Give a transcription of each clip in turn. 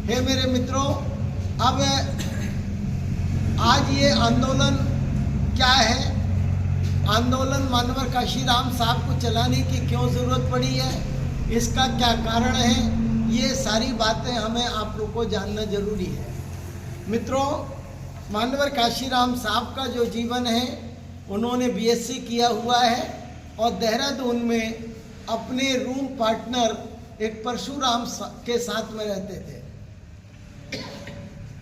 हे मेरे मित्रों, अब आज ये आंदोलन क्या है, आंदोलन मानवर काशीराम साहब को चलाने की क्यों ज़रूरत पड़ी है, इसका क्या कारण है, ये सारी बातें हमें आप लोग को जानना जरूरी है। मित्रों, मानवर काशीराम साहब का जो जीवन है, उन्होंने बीएससी किया हुआ है और देहरादून में अपने रूम पार्टनर एक परशुराम के साथ में रहते थे।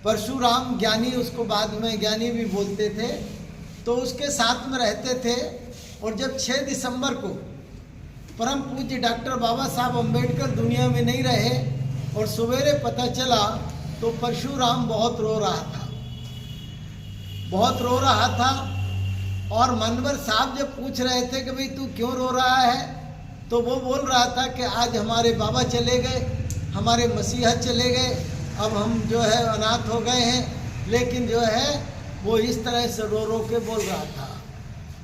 परशुराम ज्ञानी, उसको बाद में ज्ञानी भी बोलते थे, तो उसके साथ में रहते थे। और जब 6 दिसंबर को परम पूज्य डॉक्टर बाबा साहब अम्बेडकर दुनिया में नहीं रहे और सवेरे पता चला तो परशुराम बहुत रो रहा था, बहुत रो रहा था। और मानवर साहब जब पूछ रहे थे कि भाई तू क्यों रो रहा है, तो वो बोल रहा था कि आज हमारे बाबा चले गए, हमारे मसीहा चले गए, अब हम जो है अनाथ हो गए हैं। लेकिन जो है वो इस तरह से रो रो के बोल रहा था।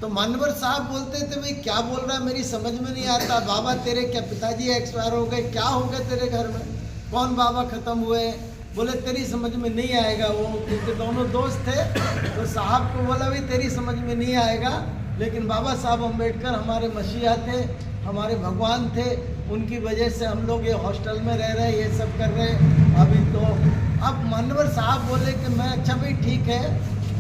तो मानवर साहब बोलते थे भाई क्या बोल रहा है, मेरी समझ में नहीं आता। बाबा तेरे क्या पिताजी एक्सपायर हो गए, क्या हो गए तेरे घर में, कौन बाबा ख़त्म हुए? बोले तेरी समझ में नहीं आएगा। वो क्योंकि दोनों दोस्त थे, तो साहब को बोला भाई तेरी समझ में नहीं आएगा, लेकिन बाबा साहब अम्बेडकर हमारे मसीहा थे, हमारे भगवान थे, उनकी वजह से हम लोग ये हॉस्टल में रह रहे, ये सब कर रहे अभी। तो अब मानवर साहब बोले कि मैं अच्छा भाई ठीक है,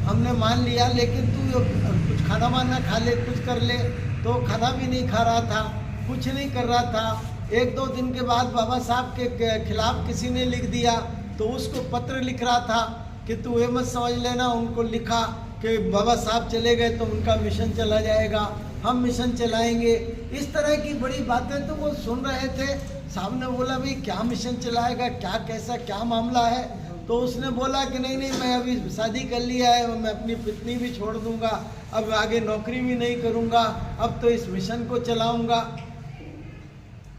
हमने मान लिया, लेकिन तू कुछ खाना वाना खा ले, कुछ कर ले। तो खाना भी नहीं खा रहा था, कुछ नहीं कर रहा था। 1-2 दिन के बाद बाबा साहब के खिलाफ किसी ने लिख दिया, तो उसको पत्र लिख रहा था कि तू ये मत समझ लेना। उनको लिखा कि बाबा साहब चले गए तो उनका मिशन चला जाएगा, हम मिशन चलाएंगे, इस तरह की बड़ी बातें तो वो सुन रहे थे। साहब ने बोला भाई क्या मिशन चलाएगा, क्या कैसा क्या मामला है? तो उसने बोला कि नहीं नहीं, मैं अभी शादी कर लिया है, मैं अपनी पत्नी भी छोड़ दूंगा, अब आगे नौकरी भी नहीं करूंगा, अब तो इस मिशन को चलाऊंगा।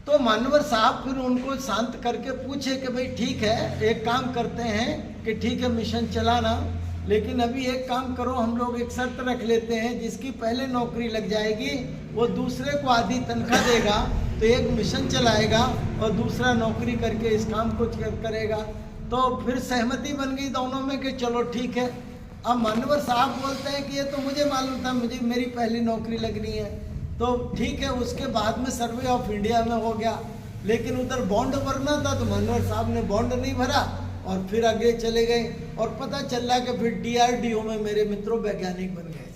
तो मानवर साहब फिर उनको शांत करके पूछे कि भाई ठीक है, एक काम करते हैं कि ठीक है मिशन चलाना, लेकिन अभी एक काम करो, हम लोग एक शर्त रख लेते हैं, जिसकी पहले नौकरी लग जाएगी वो दूसरे को आधी तनख्वाह देगा, तो एक मिशन चलाएगा और दूसरा नौकरी करके इस काम को करेगा। तो फिर सहमति बन गई दोनों में कि चलो ठीक है। अब मानवर साहब बोलते हैं कि ये तो मुझे मालूम था, मुझे मेरी पहली नौकरी लगनी है, तो ठीक है। उसके बाद में सर्वे ऑफ इंडिया में हो गया, लेकिन उधर बॉन्ड भरना था, तो मानवर साहब ने बॉन्ड नहीं भरा और फिर आगे चले गए। और पता चल रहा कि फिर DRDO में मेरे मित्रों वैज्ञानिक बन गए।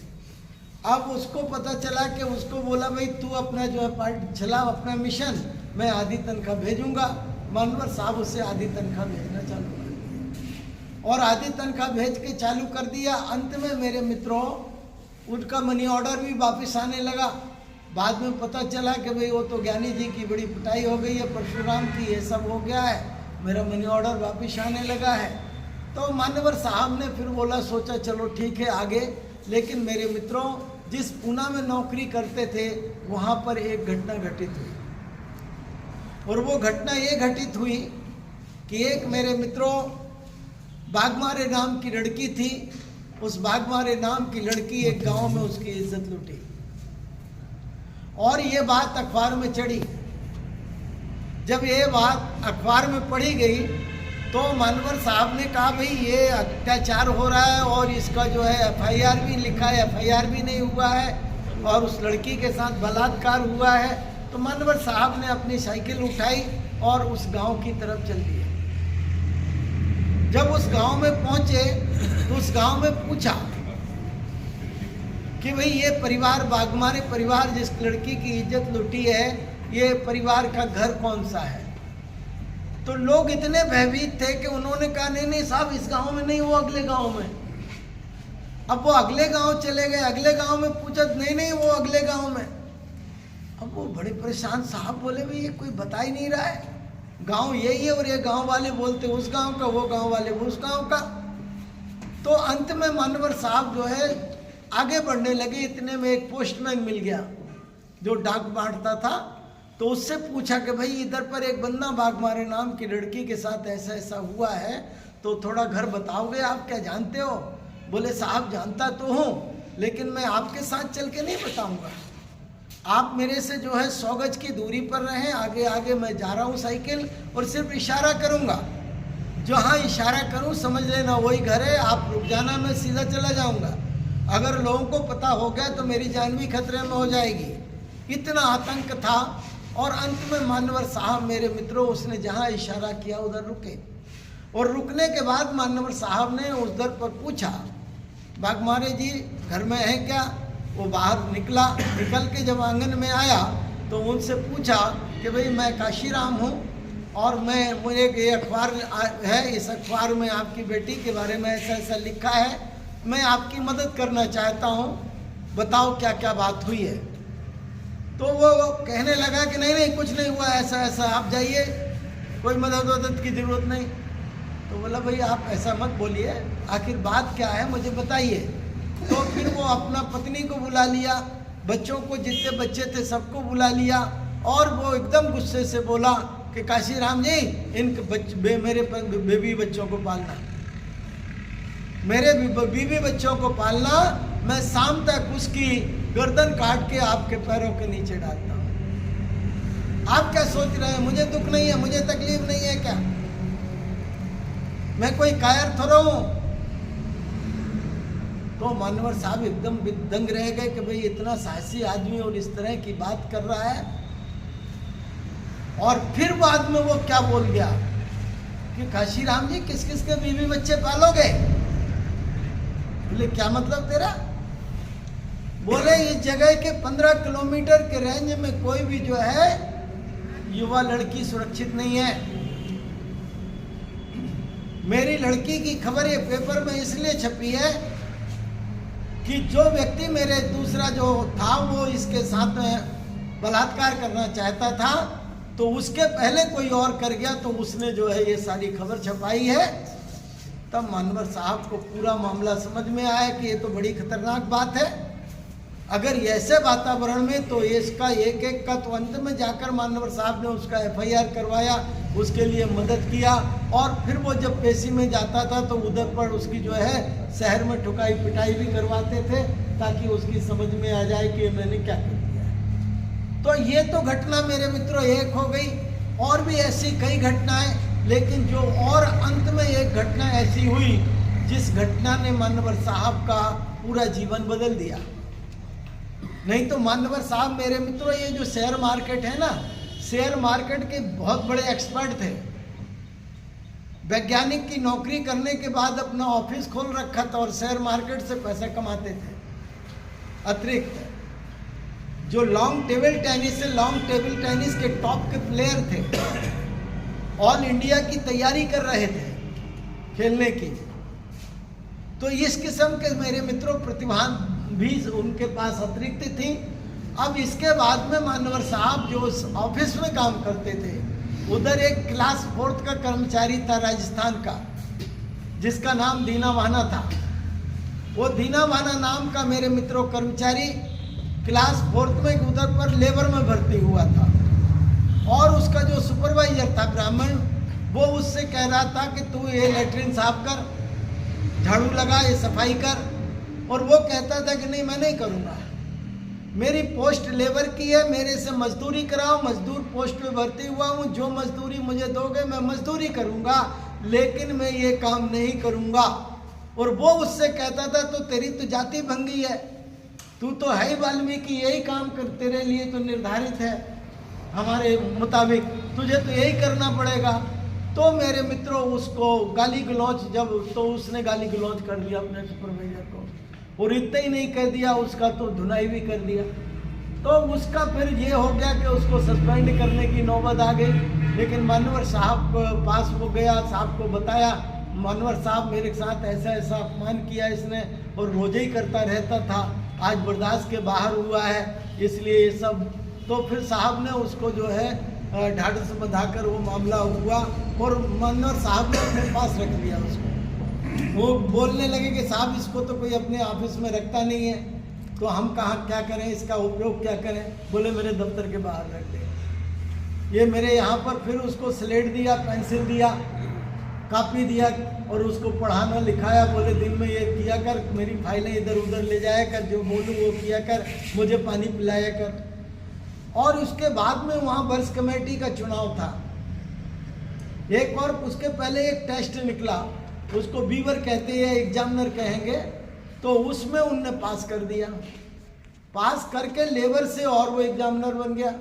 अब उसको पता चला कि उसको बोला भाई तू अपना जो है पार्ट चला अपना मिशन, मैं आधी तनख्वाह भेजूंगा। मानवर साहब उससे आधी तनख्वाह भेजना चालू कर दिया और आधी तनख्वाह भेज के चालू कर दिया। अंत में मेरे मित्रों उनका मनी ऑर्डर भी वापस आने लगा। बाद में पता चला कि भाई वो तो ज्ञानी जी की बड़ी पिटाई हो गई है, परशुराम की, ये सब हो गया है, मेरा मनी ऑर्डर वापस आने लगा है। तो मानवर साहब ने फिर बोला, सोचा चलो ठीक है आगे। लेकिन मेरे मित्रों, जिस पूना में नौकरी करते थे वहाँ पर एक घटना घटित हुई, और वो घटना ये घटित हुई कि एक मेरे मित्रों बागमारे नाम की लड़की थी। उस बागमारे नाम की लड़की एक गांव में उसकी इज्जत लूटी और ये बात अखबार में चढ़ी। जब ये बात अखबार में पढ़ी गई तो मानवर साहब ने कहा भाई ये अत्याचार हो रहा है और इसका जो है FIR भी लिखा है, FIR भी नहीं हुआ है और उस लड़की के साथ बलात्कार हुआ है। तो मानवर साहब ने अपनी साइकिल उठाई और उस गांव की तरफ चल दिए। जब उस गांव में पहुंचे तो उस गांव में पूछा कि भाई ये परिवार, बागमारे परिवार जिस लड़की की इज्जत लूटी है, ये परिवार का घर कौन सा है? तो लोग इतने भयभीत थे कि उन्होंने कहा नहीं नहीं साहब, इस गांव में नहीं, वो अगले गांव में। अब वो अगले गांव चले गए, अगले गांव में पूछा, नहीं नहीं वो अगले गांव में। अब वो बड़े परेशान, साहब बोले भाई ये कोई बता ही नहीं रहा है, गांव यही है और ये गांव वाले बोलते उस गांव का, वो गांव वाले उस गांव का। तो अंत में मानवर साहब जो है आगे बढ़ने लगे। इतने में एक पोस्टमैन मिल गया जो डाक बांटता था। तो उससे पूछा कि भाई इधर पर एक बंदा बागमारे नाम की लड़की के साथ ऐसा ऐसा हुआ है, तो थोड़ा घर बताओगे आप, क्या जानते हो? बोले साहब जानता तो हूँ, लेकिन मैं आपके साथ चल के नहीं बताऊंगा, आप मेरे से जो है 100 गज की दूरी पर रहें, आगे आगे मैं जा रहा हूँ साइकिल, और सिर्फ इशारा करूँगा, जहाँ इशारा करूँ समझ लेना वही घर है, आप रुक जाना, मैं सीधा चला जाऊँगा। अगर लोगों को पता हो गया तो मेरी जान भी खतरे में हो जाएगी। इतना आतंक था। और अंत में मानवर साहब मेरे मित्रों, उसने जहाँ इशारा किया उधर रुके। और रुकने के बाद मानवर साहब ने उस दर पर पूछा, बाघमारे जी घर में है क्या? वो बाहर निकला। निकल के जब आंगन में आया तो उनसे पूछा कि भाई मैं काशीराम हूँ और मुझे ये अखबार है, इस अखबार में आपकी बेटी के बारे में ऐसा ऐसा लिखा है, मैं आपकी मदद करना चाहता हूँ, बताओ क्या क्या बात हुई है। तो वो कहने लगा कि नहीं नहीं कुछ नहीं हुआ, ऐसा ऐसा, आप जाइए, कोई मदद की ज़रूरत नहीं। तो बोला भाई आप ऐसा मत बोलिए, आखिर बात क्या है मुझे बताइए। तो फिर वो अपना पत्नी को बुला लिया, बच्चों को, जितने बच्चे थे सबको बुला लिया, और वो एकदम गुस्से से बोला कि काशीराम जी मेरे बेबी बच्चों को पालना, मेरे बीवी बच्चों को पालना, मैं शाम तक उसकी गर्दन काट के आपके पैरों के नीचे डालता हूँ। आप क्या सोच रहे हैं, मुझे दुख नहीं है, मुझे तकलीफ नहीं है क्या? मैं कोई कायर थोड़ा हूँ। तो मानवर साहब एकदम दंग रह गए कि भाई इतना साहसी आदमी और इस तरह की बात कर रहा है। और फिर बाद में वो क्या बोल गया कि काशीराम जी किस किस के बीवी बच्चे पालोगे? बोले क्या मतलब तेरा? बोले इस जगह के 15 किलोमीटर के रेंज में कोई भी जो है युवा लड़की सुरक्षित नहीं है। मेरी लड़की की खबर ये पेपर में इसलिए छपी है कि जो व्यक्ति मेरे दूसरा जो था वो इसके साथ में बलात्कार करना चाहता था, तो उसके पहले कोई और कर गया, तो उसने जो है ये सारी खबर छपाई है। तब मानवर साहब को पूरा मामला समझ में आया कि ये तो बड़ी खतरनाक बात है। अगर ऐसे वातावरण में तो इसका एक एक का तो अंत में जाकर मानवर साहब ने उसका FIR करवाया, उसके लिए मदद किया। और फिर वो जब पेशी में जाता था तो उधर पर उसकी जो है शहर में ठुकाई पिटाई भी करवाते थे, ताकि उसकी समझ में आ जाए कि मैंने क्या कर दिया है। तो ये तो घटना मेरे मित्रों एक हो गई, और भी ऐसी कई घटनाएं, लेकिन जो और अंत में एक घटना ऐसी हुई जिस घटना ने मानवर साहब का पूरा जीवन बदल दिया। नहीं तो मानवर साहब मेरे मित्रों ये जो शेयर मार्केट है ना, शेयर मार्केट के बहुत बड़े एक्सपर्ट थे। वैज्ञानिक की नौकरी करने के बाद अपना ऑफिस खोल रखा था और शेयर मार्केट से पैसा कमाते थे। अतिरिक्त जो लॉन्ग टेबल टेनिस के टॉप के प्लेयर थे, ऑल इंडिया की तैयारी कर रहे थे खेलने की। तो इस किस्म के मेरे मित्रों प्रतिभा भी उनके पास अतिरिक्त थी। अब इसके बाद में मानवर साहब जो उस ऑफिस में काम करते थे, उधर एक क्लास 4 का कर्मचारी था राजस्थान का, जिसका नाम दीना वाना था। वो दीना वाना नाम का मेरे मित्रों कर्मचारी क्लास 4 में उधर पर लेबर में भर्ती हुआ था। और उसका जो सुपरवाइजर था ब्राह्मण, वो उससे कह रहा था कि तू ये लेटरिन साफ कर, झाड़ू लगा, ये सफाई कर। और वो कहता था कि नहीं मैं नहीं करूँगा, मेरी पोस्ट लेबर की है, मेरे से मजदूरी कराओ, मजदूर पोस्ट पे भर्ती हुआ हूँ, जो मजदूरी मुझे दोगे मैं मजदूरी करूँगा, लेकिन मैं ये काम नहीं करूँगा। और वो उससे कहता था तो तेरी तो जाति भंगी है, तू तो है ही वाल्मीकि, यही काम कर, तेरे लिए तो निर्धारित है हमारे मुताबिक, तुझे तो यही करना पड़ेगा। तो मेरे मित्रों उसको गाली गलौज तो उसने गाली गलौज कर दिया अपने सुपरवाइजर को, और इतना ही नहीं कर दिया, उसका तो धुनाई भी कर दिया। तो उसका फिर ये हो गया कि उसको सस्पेंड करने की नौबत आ गई। लेकिन मानवर साहब पास वो गया, साहब को बताया, मानवर साहब मेरे साथ ऐसा ऐसा अपमान किया इसने, और रोजे ही करता रहता था, आज बर्दाश्त के बाहर हुआ है, इसलिए ये सब। तो फिर साहब ने उसको जो है ढाढ़स बंधाकर वो मामला हुआ, और मानवर साहब ने अपने पास रख लिया उसको। वो बोलने लगे कि साहब इसको तो कोई अपने ऑफिस में रखता नहीं है, तो हम कहाँ क्या करें, इसका उपयोग क्या करें। बोले मेरे दफ्तर के बाहर रख दे। ये मेरे यहाँ पर फिर उसको स्लेट दिया, पेंसिल दिया, कॉपी दिया, और उसको पढ़ाना लिखाया। बोले दिन में ये किया कर, मेरी फाइलें इधर उधर ले जाया कर, जो बोलूँ वो किया कर, मुझे पानी पिलाया कर। और उसके बाद में वहाँ वर्ष कमेटी का चुनाव था, एक और उसके पहले एक टेस्ट निकला, उसको बीवर कहते हैं, एग्जामिनर कहेंगे, तो उसमें उनने पास कर दिया। पास करके लेबर से और वो एग्जामिनर बन गया।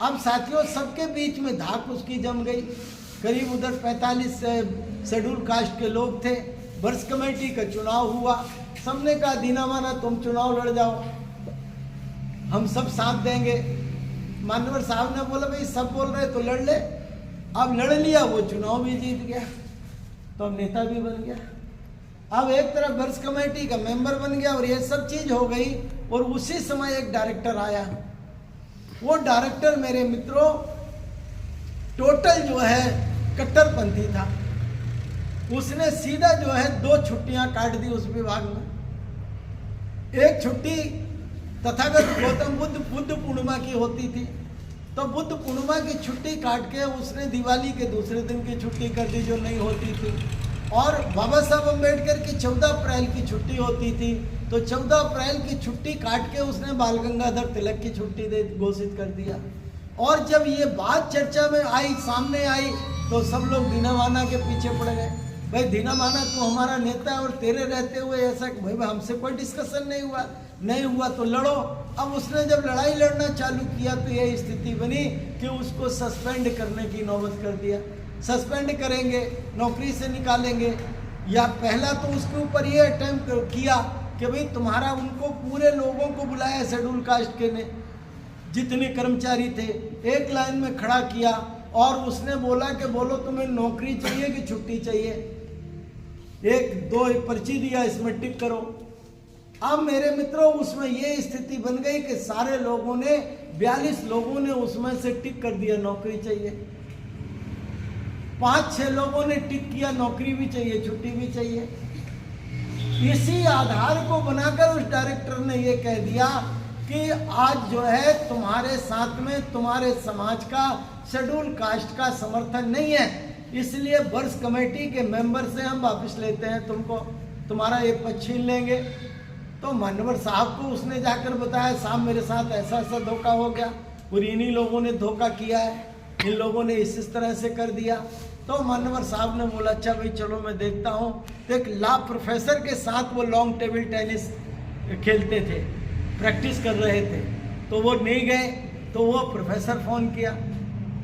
अब साथियों सबके बीच में धाक उसकी जम गई। करीब उधर 45 शेड्यूल कास्ट के लोग थे। वर्ष कमेटी का चुनाव हुआ, सबने कहा दीना माना तुम चुनाव लड़ जाओ, हम सब साथ देंगे। मान्यवर साहब ने बोला भाई सब बोल रहे तो लड़ ले। अब लड़ लिया, वो चुनाव भी जीत गया, तो अब नेता भी बन गया। अब एक तरफ वर्ष कमेटी का मेंबर बन गया और ये सब चीज हो गई। और उसी समय एक डायरेक्टर आया। वो डायरेक्टर मेरे मित्रों टोटल जो है कट्टरपंथी था। उसने सीधा जो है 2 छुट्टियां काट दी उस विभाग में। एक छुट्टी तथागत गौतम बुद्ध पूर्णिमा की होती थी, तो बुद्ध पूर्णिमा की छुट्टी काट के उसने दिवाली के दूसरे दिन की छुट्टी कर दी जो नहीं होती थी। और बाबा साहब अम्बेडकर की 14 अप्रैल की छुट्टी होती थी, तो 14 अप्रैल की छुट्टी काट के उसने बाल गंगाधर तिलक की छुट्टी घोषित कर दिया। और जब ये बात चर्चा में आई, सामने आई, तो सब लोग दीना माना के पीछे पड़ गए। भाई दीना माना तू हमारा नेता है और तेरे रहते हुए ऐसा, भाई हमसे कोई डिस्कशन नहीं हुआ तो लड़ो। अब उसने जब लड़ाई लड़ना चालू किया तो यह स्थिति बनी कि उसको सस्पेंड करने की नौबत कर दिया। सस्पेंड करेंगे, नौकरी से निकालेंगे, या पहला तो उसके ऊपर ये अटेम्प्ट किया कि भाई तुम्हारा, उनको पूरे लोगों को बुलाया शेड्यूल कास्ट के ने, जितने कर्मचारी थे एक लाइन में खड़ा किया और उसने बोला कि बोलो तुम्हें नौकरी चाहिए कि छुट्टी चाहिए, 1-2 पर्ची दिया, इसमें टिक करो। अब मेरे मित्रों उसमें ये स्थिति बन गई कि सारे लोगों ने, 42 लोगों ने उसमें से टिक कर दिया नौकरी चाहिए। 5-6 लोगों ने टिक किया नौकरी भी चाहिए, छुट्टी भी चाहिए। इसी आधार को बनाकर उस डायरेक्टर ने ये कह दिया कि आज जो है तुम्हारे साथ में तुम्हारे समाज का शेड्यूल कास्ट का समर्थन नहीं है, इसलिए वर्ष कमेटी के मेंबर से हम वापस लेते हैं तुमको, तुम्हारा ये पद छीन लेंगे। तो मान्यवर साहब को उसने जाकर बताया साहब मेरे साथ ऐसा ऐसा धोखा हो गया और इन्हीं लोगों ने धोखा किया है, इन लोगों ने इस तरह से कर दिया। तो मान्यवर साहब ने बोला अच्छा भाई चलो मैं देखता हूँ। तो एक लॉ प्रोफेसर के साथ वो लॉन्ग टेबल टेनिस खेलते थे, प्रैक्टिस कर रहे थे, तो वो नहीं गए। तो वो प्रोफेसर फ़ोन किया,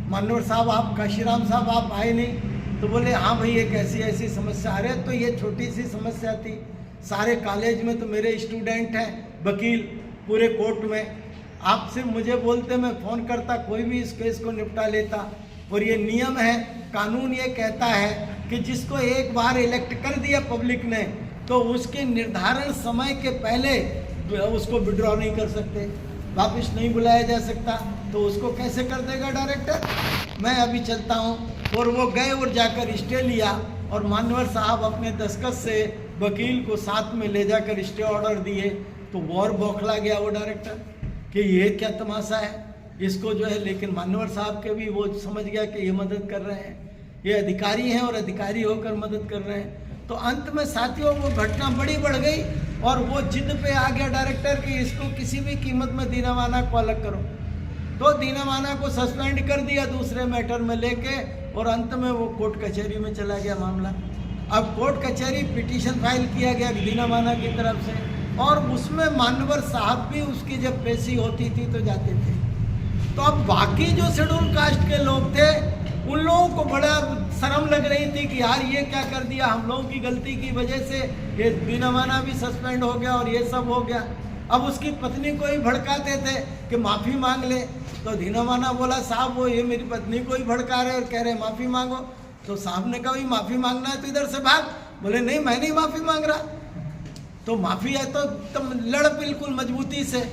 मान्यवर साहब आप, काशीराम साहब आप आए नहीं? तो बोले हाँ भाई एक ऐसी ऐसी समस्या आ रही है। तो ये छोटी सी समस्या थी, सारे कॉलेज में तो मेरे स्टूडेंट हैं, वकील पूरे कोर्ट में, आपसे मुझे बोलते मैं फ़ोन करता, कोई भी इस केस को निपटा लेता। और ये नियम है, कानून ये कहता है कि जिसको एक बार इलेक्ट कर दिया पब्लिक ने, तो उसके निर्धारण समय के पहले उसको विड्रॉ नहीं कर सकते, वापस नहीं बुलाया जा सकता। तो उसको कैसे कर देगा डायरेक्टर? मैं अभी चलता हूँ। और वो गए और जाकर स्टे लिया और मान्यवर साहब अपने दस्तखत से वकील को साथ में ले जाकर स्टे ऑर्डर दिए। तो और बौखला गया वो डायरेक्टर कि ये क्या तमाशा है, इसको जो है। लेकिन मान्यवर साहब के भी वो समझ गया कि ये मदद कर रहे हैं, ये अधिकारी हैं और अधिकारी होकर मदद कर रहे हैं। तो अंत में साथियों वो घटना बड़ी बढ़ गई और वो जिद पे आ गया डायरेक्टर कि इसको किसी भी कीमत में दीना माना को अलग करो। तो दीना माना को सस्पेंड कर दिया दूसरे मैटर में लेके, और अंत में वो कोर्ट कचहरी में चला गया मामला। अब कोर्ट कचहरी पिटीशन फाइल किया गया दीना माना की तरफ से, और उसमें मान्यवर साहब भी उसकी जब पेशी होती थी तो जाते थे। तो अब बाकी जो शेड्यूल कास्ट के लोग थे उन लोगों को बड़ा शर्म लग रही थी कि यार ये क्या कर दिया, हम लोगों की गलती की वजह से ये दीना माना भी सस्पेंड हो गया और ये सब हो गया। अब उसकी पत्नी को ही भड़काते थे कि माफ़ी मांग ले। तो दीना माना बोला साहब वो ये मेरी पत्नी को ही भड़का रहे और कह रहे माफ़ी मांगो। तो साहब ने कहा माफ़ी मांगना है तो इधर से भाग। बोले नहीं मैं नहीं माफ़ी मांग रहा। तो माफ़ी है तो तुम लड़ बिल्कुल मजबूती से,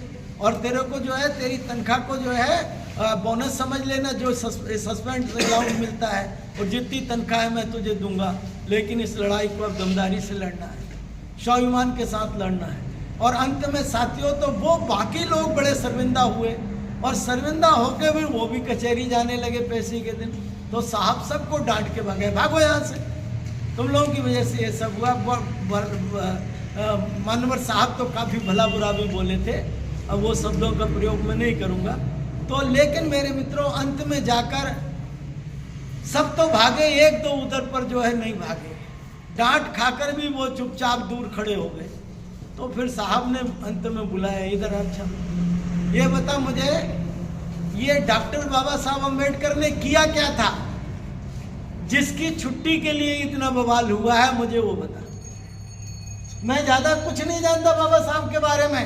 और तेरे को जो है तेरी तनख्वाह को जो है बोनस समझ लेना जो सस्पेंड अलाउंस मिलता है, और जितनी तनख्वाह है मैं तुझे दूंगा। लेकिन इस लड़ाई को अब दमदारी से लड़ना है, स्वाभिमान के साथ लड़ना है। और अंत में साथियों तो वो बाकी लोग बड़े शर्मिंदा हुए, और शर्मिंदा होकर भी वो भी कचहरी जाने लगे पेशी के दिन। तो साहब सबको डांट के भागे, भागो यहाँ से, तुम लोगों की वजह से ये सब हुआ। मान्यवर साहब तो काफ़ी भला बुरा भी बोले थे, अब वो शब्दों का प्रयोग मैं नहीं करूँगा। तो लेकिन मेरे मित्रों अंत में जाकर सब तो भागे, एक दो उधर पर जो है नहीं भागे। डांट खाकर भी वो चुपचाप दूर खड़े हो गए। तो फिर साहब ने अंत में बुलाया, इधर अच्छा ये बता मुझे, ये डॉक्टर बाबा साहब अम्बेडकर ने किया क्या था जिसकी छुट्टी के लिए इतना बवाल हुआ है, मुझे वो बता। मैं ज्यादा कुछ नहीं जानता बाबा साहब के बारे में,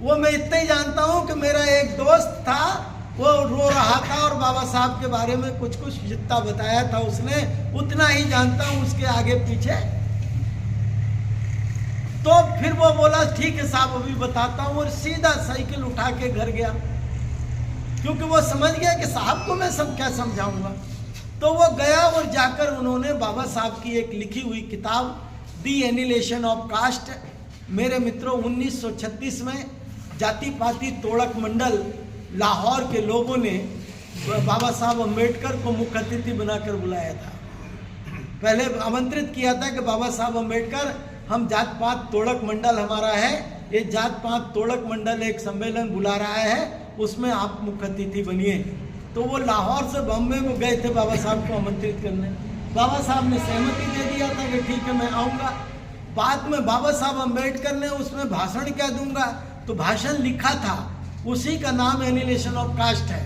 वो मैं इतना ही जानता हूं कि मेरा एक दोस्त था, वो रो रहा था और बाबा साहब के बारे में कुछ कुछ जितना बताया था उसने, उतना ही जानता हूं, उसके आगे पीछे। तो फिर वो बोला ठीक है साहब अभी बताता हूं, और सीधा साइकिल उठा के घर गया, क्योंकि वो समझ गया कि साहब को मैं सब क्या समझाऊंगा। तो वो गया और जाकर उन्होंने बाबा साहब की एक लिखी हुई किताब दी एनिहिलेशन ऑफ कास्ट, मेरे मित्रों 1936 में जाति पाति तोड़क मंडल लाहौर के लोगों ने बाबा साहब अम्बेडकर को मुख्य अतिथि बनाकर बुलाया था। पहले आमंत्रित किया था कि बाबा साहब अम्बेडकर, हम जात पात तोड़क मंडल हमारा है, ये जात पात तोड़क मंडल एक सम्मेलन बुला रहा है, उसमें आप मुख्य अतिथि बनिए। तो वो लाहौर से बॉम्बे में गए थे बाबा साहब को आमंत्रित करने। बाबा साहब ने सहमति दे दिया था कि ठीक है मैं आऊँगा। बाद में बाबा साहब अम्बेडकर ने उसमें भाषण क्या दूंगा, तो भाषण लिखा था, उसी का नाम एनिहिलेशन ऑफ कास्ट है।